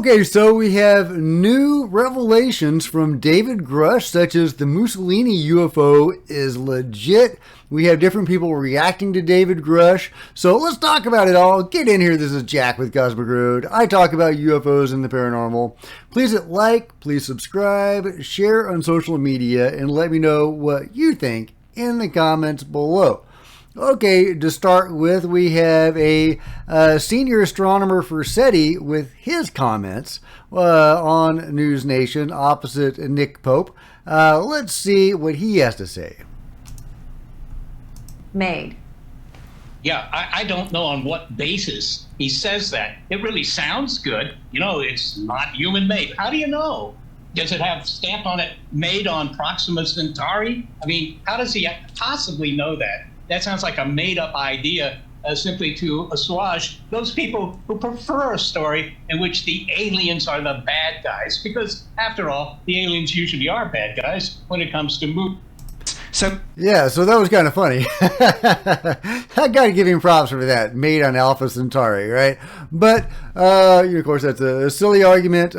Okay, so we have new revelations from David Grusch, such as the Mussolini UFO is legit. We have different people reacting to David Grusch. So let's talk about it all. Get in here. This is Jack with Cosmic Road. I talk about UFOs and the paranormal. Please hit like, please subscribe, share on social media, and let me know what you think in the comments below. Okay, to start with, we have a senior astronomer for SETI with his comments on News Nation opposite Nick Pope. Let's see what he has to say. Made. Yeah, I don't know on what basis he says that. It really sounds good. You know, it's not human made. How do you know? Does it have stamped on it, made on Proxima Centauri? I mean, how does he possibly know that? That sounds like a made-up idea simply to assuage those people who prefer a story in which the aliens are the bad guys. Because, after all, the aliens usually are bad guys when it comes to movies. So that was kind of funny. I got to give him props for that. Made on Alpha Centauri, right? But, of course, that's a silly argument.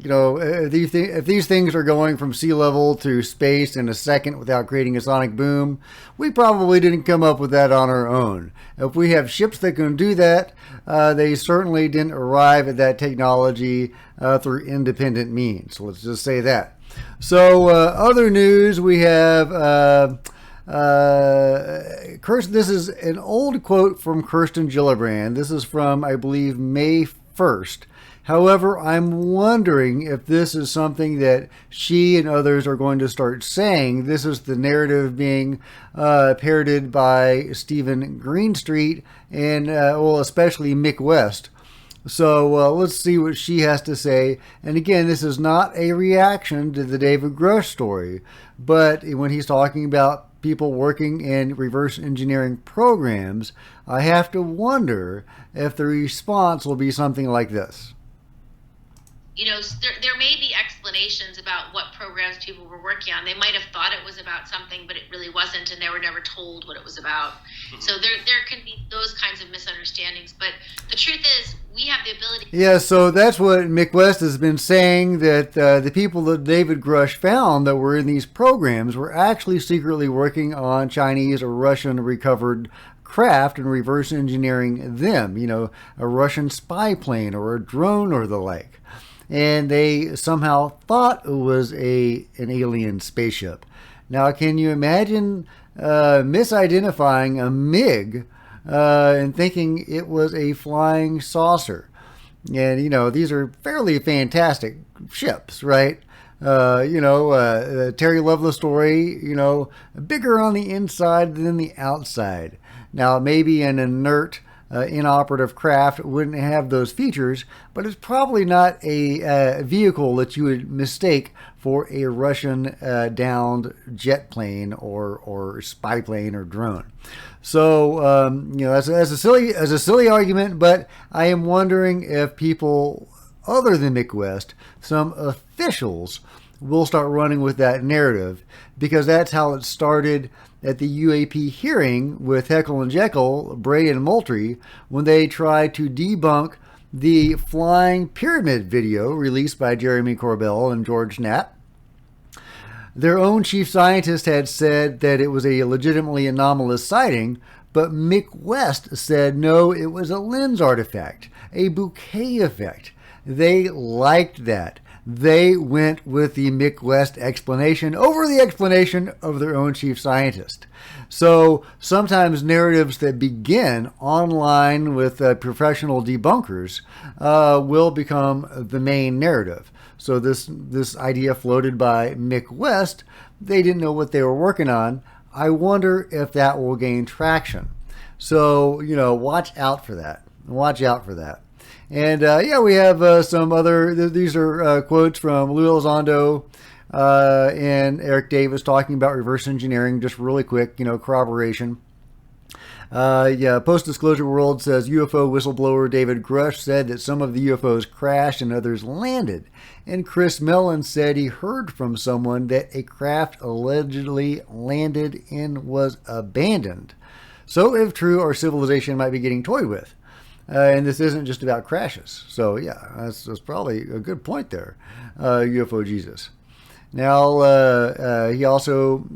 If these things are going from sea level to space in a second without creating a sonic boom, we probably didn't come up with that on our own. If we have ships that can do that, they certainly didn't arrive at that technology through independent means. Let's just say that. So other news, we have this is an old quote from Kirsten Gillibrand. This is from, I believe, May 1st. However, I'm wondering if this is something that she and others are going to start saying. This is the narrative being parroted by Stephen Greenstreet and, especially Mick West. So let's see what she has to say. And again, this is not a reaction to the David Grusch story, but when he's talking about people working in reverse engineering programs, I have to wonder if the response will be something like this. You know, there may be explanations about what programs people were working on. They might have thought it was about something, but it really wasn't, and they were never told what it was about. Mm-hmm. So there can be those kinds of misunderstandings. But the truth is, we have the ability. Yeah, so that's what Mick West has been saying, that the people that David Grusch found that were in these programs were actually secretly working on Chinese or Russian recovered craft and reverse engineering them, a Russian spy plane or a drone or the like. And they somehow thought it was an alien spaceship. Now, can you imagine misidentifying a MiG and thinking it was a flying saucer? And, these are fairly fantastic ships, right? Terry Lovelace story, bigger on the inside than the outside. Now, maybe an inert inoperative craft wouldn't have those features, but it's probably not a vehicle that you would mistake for a Russian downed jet plane or spy plane or drone. So that's a silly argument, but I am wondering if people other than Mick West, some officials, will start running with that narrative, because that's how it started at the U.A.P. hearing with Heckle and Jekyll, Bray and Moultrie, when they tried to debunk the flying pyramid video released by Jeremy Corbell and George Knapp. Their own chief scientist had said that it was a legitimately anomalous sighting, but Mick West said no, it was a lens artifact, a bouquet effect. They liked that. They went with the Mick West explanation over the explanation of their own chief scientist. So sometimes narratives that begin online with professional debunkers will become the main narrative. So this idea floated by Mick West, they didn't know what they were working on. I wonder if that will gain traction. So, watch out for that. Watch out for that. And we have some other, these are quotes from Lou Elizondo and Eric Davis talking about reverse engineering, just really quick, corroboration. Post-Disclosure World says UFO whistleblower David Grusch said that some of the UFOs crashed and others landed. And Chris Mellon said he heard from someone that a craft allegedly landed and was abandoned. So if true, our civilization might be getting toyed with. and this isn't just about crashes. So yeah, that's probably a good point there, UFO Jesus. Now, he also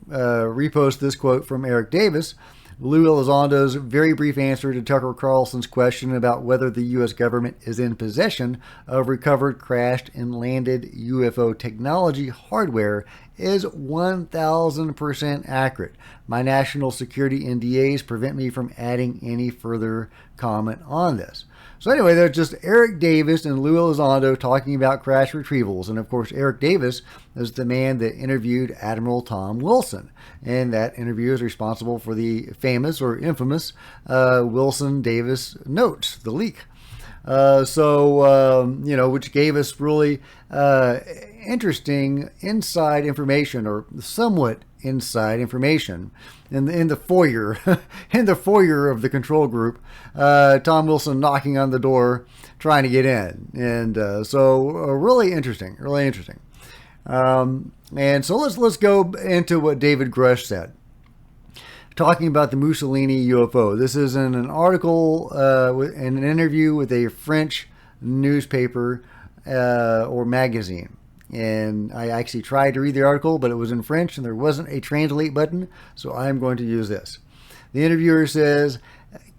reposts this quote from Eric Davis, Lou Elizondo's very brief answer to Tucker Carlson's question about whether the U.S. government is in possession of recovered, crashed, and landed UFO technology hardware is 1,000% accurate. My national security NDAs prevent me from adding any further comment on this. So anyway, there's just Eric Davis and Lou Elizondo talking about crash retrievals. And of course, Eric Davis is the man that interviewed Admiral Tom Wilson. And that interview is responsible for the famous or infamous Wilson-Davis notes, the leak. Which gave us really interesting inside information, or somewhat inside information in the foyer in the foyer of the control group. Tom Wilson knocking on the door trying to get in, and really interesting. And so let's go into what David Grusch said, talking about the Mussolini UFO. This is in an article, in an interview with a French newspaper or magazine. And I actually tried to read the article, but it was in French and there wasn't a translate button, so I'm going to use this. The interviewer says,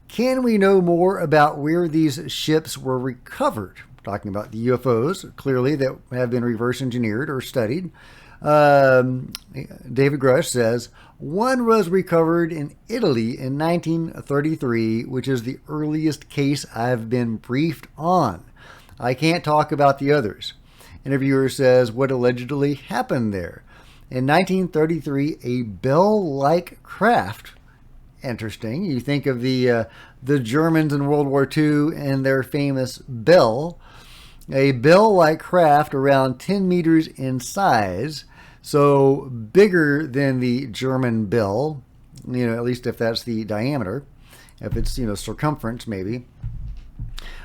can we know more about where these ships were recovered? Talking about the UFOs, clearly, that have been reverse engineered or studied. David Grusch says, one was recovered in Italy in 1933, which is the earliest case I've been briefed on. I can't talk about the others. Interviewer says, what allegedly happened there? In 1933, a bell-like craft. Interesting. You think of the Germans in World War II and their famous bell. A bell-like craft around 10 meters in size, so bigger than the German bell, at least if that's the diameter, if it's, circumference maybe,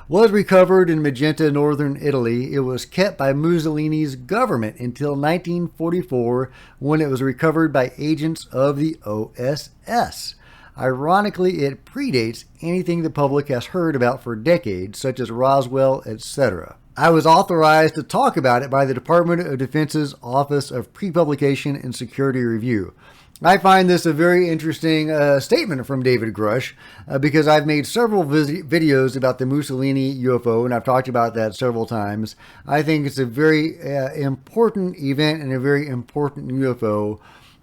was recovered in Magenta, northern Italy. It was kept by Mussolini's government until 1944, when it was recovered by agents of the OSS. Ironically, it predates anything the public has heard about for decades, such as Roswell, etc. I was authorized to talk about it by the Department of Defense's Office of Pre-Publication and Security Review. I find this a very interesting statement from David Grusch because I've made several videos about the Mussolini UFO, and I've talked about that several times. I think it's a very important event and a very important UFO.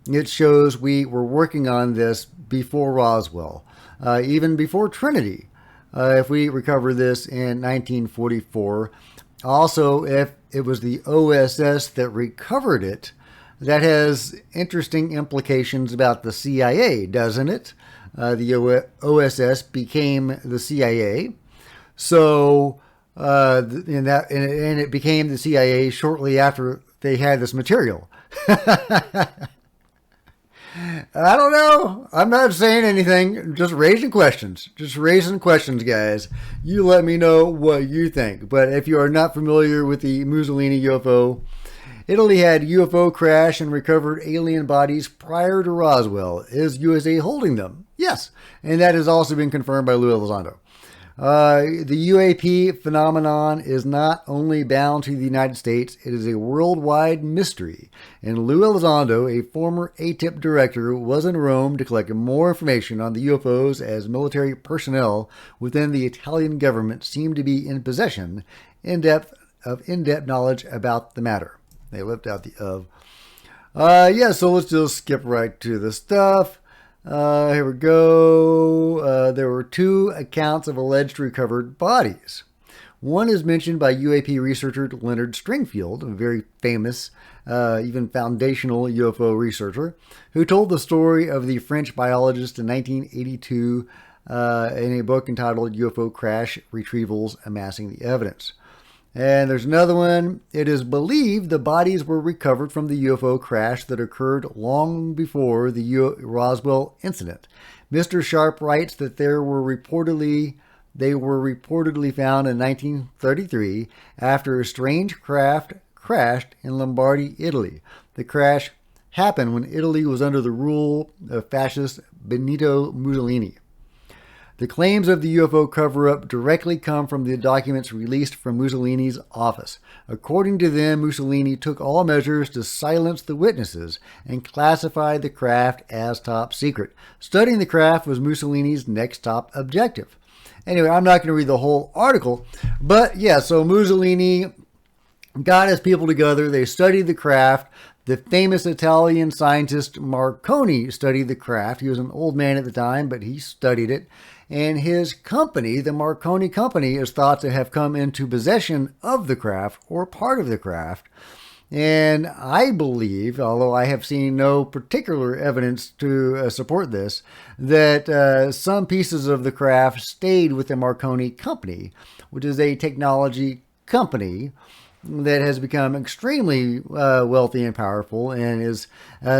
It shows we were working on this before Roswell, even before Trinity, if we recover this in 1944. Also, if it was the OSS that recovered it, that has interesting implications about the CIA, doesn't it? The OSS became the CIA. So, and it became the CIA shortly after they had this material. I don't know. I'm not saying anything. Just raising questions. Just raising questions, guys. You let me know what you think. But if you are not familiar with the Mussolini UFO, Italy had UFO crash and recovered alien bodies prior to Roswell. Is USA holding them? Yes. And that has also been confirmed by Lou Elizondo. The U.A.P. phenomenon is not only bound to the United States, it is a worldwide mystery. And Lou Elizondo, a former ATIP director, was in Rome to collect more information on the UFOs as military personnel within the Italian government seemed to be in possession in-depth knowledge about the matter. They left out the of. So let's just skip right to the stuff. Here we go. There were two accounts of alleged recovered bodies. One is mentioned by U.A.P. researcher Leonard Stringfield, a very famous, even foundational UFO researcher, who told the story of the French biologist in 1982 in a book entitled UFO Crash Retrievals Amassing the Evidence. And there's another one. It is believed the bodies were recovered from the UFO crash that occurred long before the Roswell incident. Mr. Sharp writes that they were reportedly found in 1933 after a strange craft crashed in Lombardy, Italy. The crash happened when Italy was under the rule of fascist Benito Mussolini. The claims of the UFO cover-up directly come from the documents released from Mussolini's office. According to them, Mussolini took all measures to silence the witnesses and classified the craft as top secret. Studying the craft was Mussolini's next top objective. Anyway, I'm not going to read the whole article, but yeah, so Mussolini got his people together. They studied the craft. The famous Italian scientist Marconi studied the craft. He was an old man at the time, but he studied it. And his company, the Marconi Company, is thought to have come into possession of the craft or part of the craft. And I believe, although I have seen no particular evidence to support this, that some pieces of the craft stayed with the Marconi Company, which is a technology company that has become extremely wealthy and powerful and is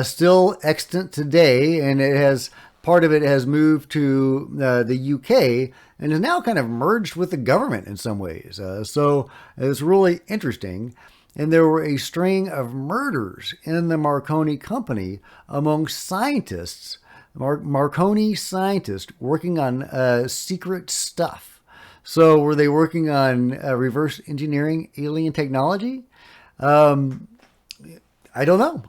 still extant today. And it has part of it has moved to the UK and is now kind of merged with the government in some ways. So it's really interesting. And there were a string of murders in the Marconi Company among scientists, Marconi scientists working on secret stuff. So were they working on reverse engineering alien technology? I don't know.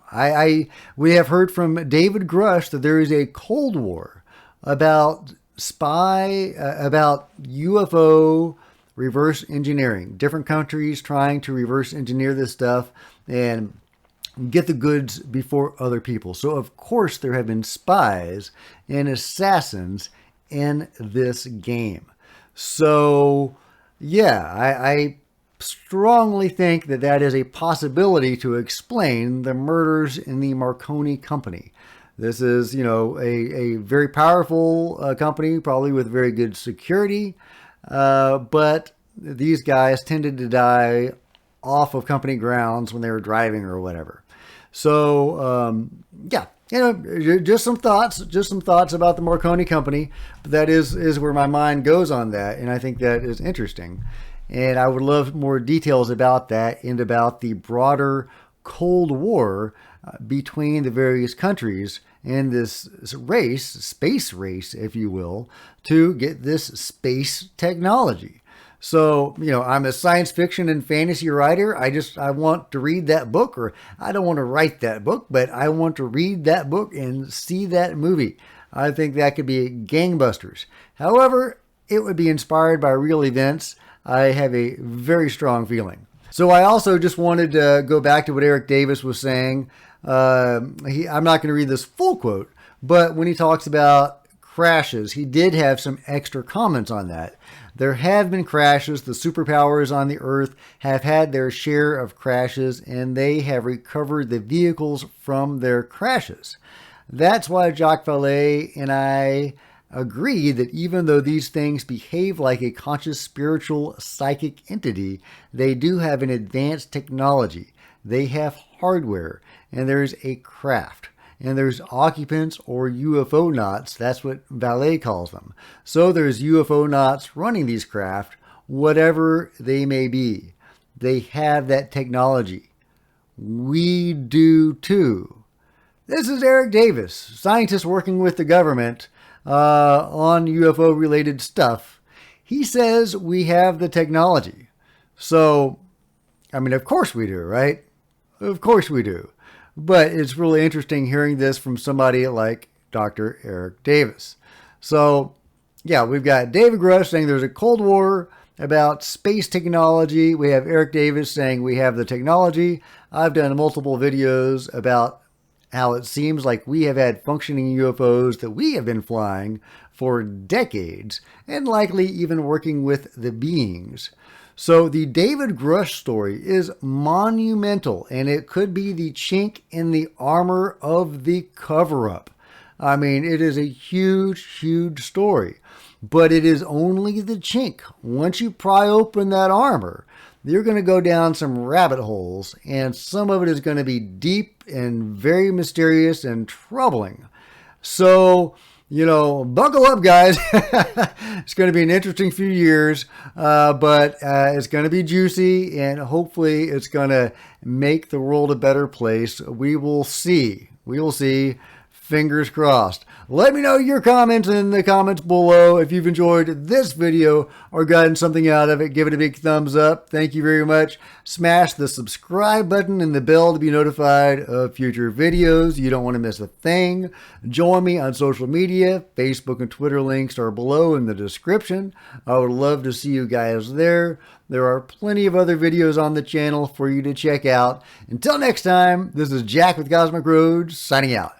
We have heard from David Grusch that there is a Cold War about about UFO reverse engineering. Different countries trying to reverse engineer this stuff and get the goods before other people. So of course there have been spies and assassins in this game. So yeah, I strongly think that that is a possibility to explain the murders in the Marconi Company. This is, a very powerful company, probably with very good security, but these guys tended to die off of company grounds when they were driving or whatever. So, just some thoughts about the Marconi Company. But that is where my mind goes on that, and I think that is interesting. And I would love more details about that and about the broader Cold War between the various countries and this race, space race, if you will, to get this space technology. So, I'm a science fiction and fantasy writer. I want to read that book, or I don't want to write that book, but I want to read that book and see that movie. I think that could be gangbusters. However, it would be inspired by real events. I have a very strong feeling. So I also just wanted to go back to what Eric Davis was saying. I'm not going to read this full quote, but when he talks about crashes, he did have some extra comments on that. There have been crashes. The superpowers on the Earth have had their share of crashes, and they have recovered the vehicles from their crashes. That's why Jacques Vallée and I agree that even though these things behave like a conscious spiritual psychic entity, they do have an advanced technology. They have hardware, and there's a craft. And there's occupants or UFO nauts. That's what Vallée calls them. So there's UFO nauts running these craft, whatever they may be. They have that technology. We do too. This is Eric Davis, scientist working with the government on UFO related stuff. He says we have the technology. So, of course we do, right? Of course we do. But it's really interesting hearing this from somebody like Dr. Eric Davis. So, yeah, we've got David Grusch saying there's a Cold War about space technology. We have Eric Davis saying we have the technology. I've done multiple videos about how it seems like we have had functioning UFOs that we have been flying for decades and likely even working with the beings. So the David Grusch story is monumental, and it could be the chink in the armor of the cover-up. It is a huge, huge story, but it is only the chink. Once you pry open that armor, you're going to go down some rabbit holes, and some of it is going to be deep and very mysterious and troubling. So, buckle up, guys. It's going to be an interesting few years, but it's going to be juicy, and hopefully it's going to make the world a better place. We will see. Fingers crossed. Let me know your comments in the comments below. If you've enjoyed this video or gotten something out of it, give it a big thumbs up. Thank you very much. Smash the subscribe button and the bell to be notified of future videos. You don't want to miss a thing. Join me on social media. Facebook and Twitter links are below in the description. I would love to see you guys there. There are plenty of other videos on the channel for you to check out. Until next time, this is Jack with Cosmic Road, signing out.